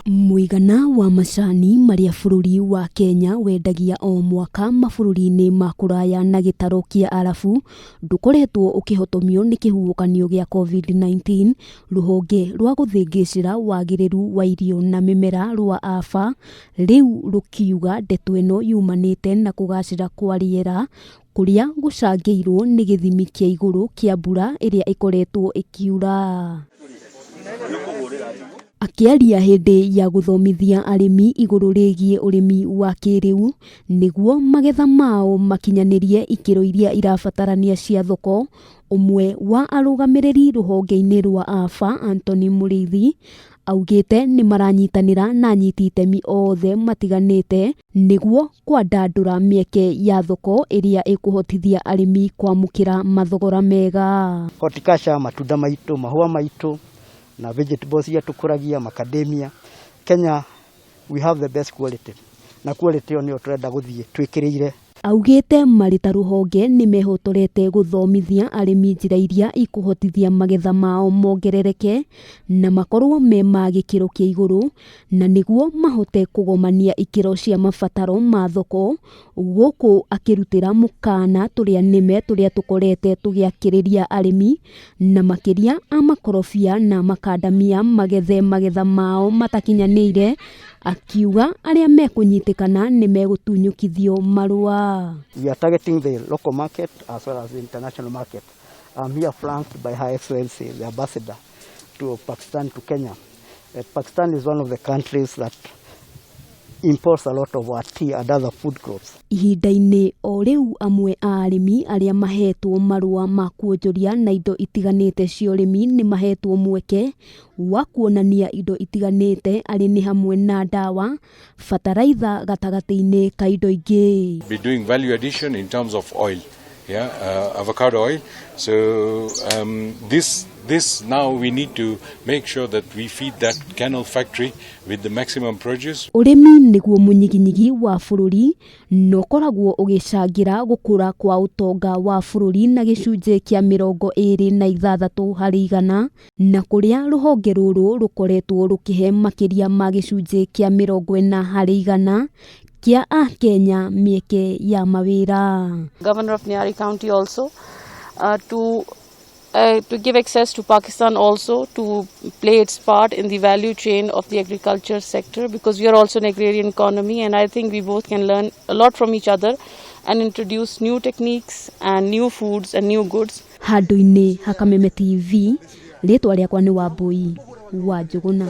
Muigana wa macani maria bururi wa Kenya wendagia o mwaka mabũrũri-inĩ ma kũraya na gĩtaro kĩa Arabu ndukoretwo ũkĩhotomio nĩ kĩhuhũkanio gĩa COVID-19. Rũhonge rwa gũthĩngĩcĩra wagĩrĩru wa irio na mĩmera rwa AFA rĩu rũkiuga ndeto ĩno yumanĩte na kũgacĩra kwa rĩera kũrĩa gũcangĩirwo nĩ gĩthimi kĩa igũrũ kĩa mbura ĩrĩa ĩkoretwo ĩkiura. Akĩaria hĩndĩ ya gũthomithia arĩmi igũrũ rĩgiĩ ũrĩmi wa kĩrĩu nĩguo magetha mao makinyanĩrie ikĩro iria irabatarania cia thoko, ũmwe wa arũgamĩrĩri rũhonge-inĩ rwa AFA Anthony Mũrĩithi augĩte nĩ maranyitanĩra na anyiti itemi othe matiganĩte nĩguo kwandandũra mĩeke ya thoko ĩrĩa ĩkũhotithia arĩmi kwamũkĩra mathogora mega. Horticulture, matunda maitũ, mahũa maitũ na vegetables ya tukuragia macadamia. Kenya we have the best quality. Na quality yo nĩyo turenda gũthie twĩkĩrĩire. Augĩte marĩ ta rũhonge nĩ mehotorete gũthomithia arĩmi njĩra iria ikũhotithia magetha mao mongerereke na makorwo me ma gĩkĩro kĩa igũrũ na nĩguo mahote kũgomania ikĩro cia mabataro ma thoko, gũkũ akĩrutĩra mũkana tũrĩa nĩme tũrĩa tũkorete tũgĩakĩrĩria arĩmi na makĩria a makorobia na makandamia magethe magetha mao matakinyanĩire, akiuga arĩa mekũnyitĩkana nĩ megũtunyũkithio marũa. We are targeting the local market as well as the international market. I'm here flanked by Her Excellency, the ambassador to Pakistan, to Kenya. Pakistan is one of the countries that imports a lot of our tea and other food crops. Ihinda-inĩ o rĩu amwe a arĩmi arĩa mahetwo marũa ma kuonjoria na indo itiganĩte cia ũrĩmi nĩ mahetwo mweke wa kuonania indo itiganĩte arĩ nĩ hamwe na ndawa, bataraitha gatagatĩ-inĩ ka indo ingĩ. Be doing value addition in terms of oil, avocado oil. So this now we need to make sure that we feed that canal factory with the maximum produce. Ũrĩmi nĩguo mũnyiginyigi wa bũrũri no koragwo ũgĩcangĩra gũkũra kwa ũtonga wa bũrũri na gĩcunjĩ kĩa 26% harĩ igana, na kũrĩa rũhonge rũrũ rũkoretwo rũkĩhe makĩria ma gĩcunjĩ kĩa 40 harĩ igana kia a Kenya mieke ya mawĩra. Governor of Nyari County also to give access to Pakistan also to play its part in the value chain of the agriculture sector, because we are also an agrarian economy, and I think we both can learn a lot from each other and introduce new techniques and new foods and new goods. Handũ-inĩ ha Kameme TV, rĩtwa rĩakwa nĩ Wambui wa Njũgũna.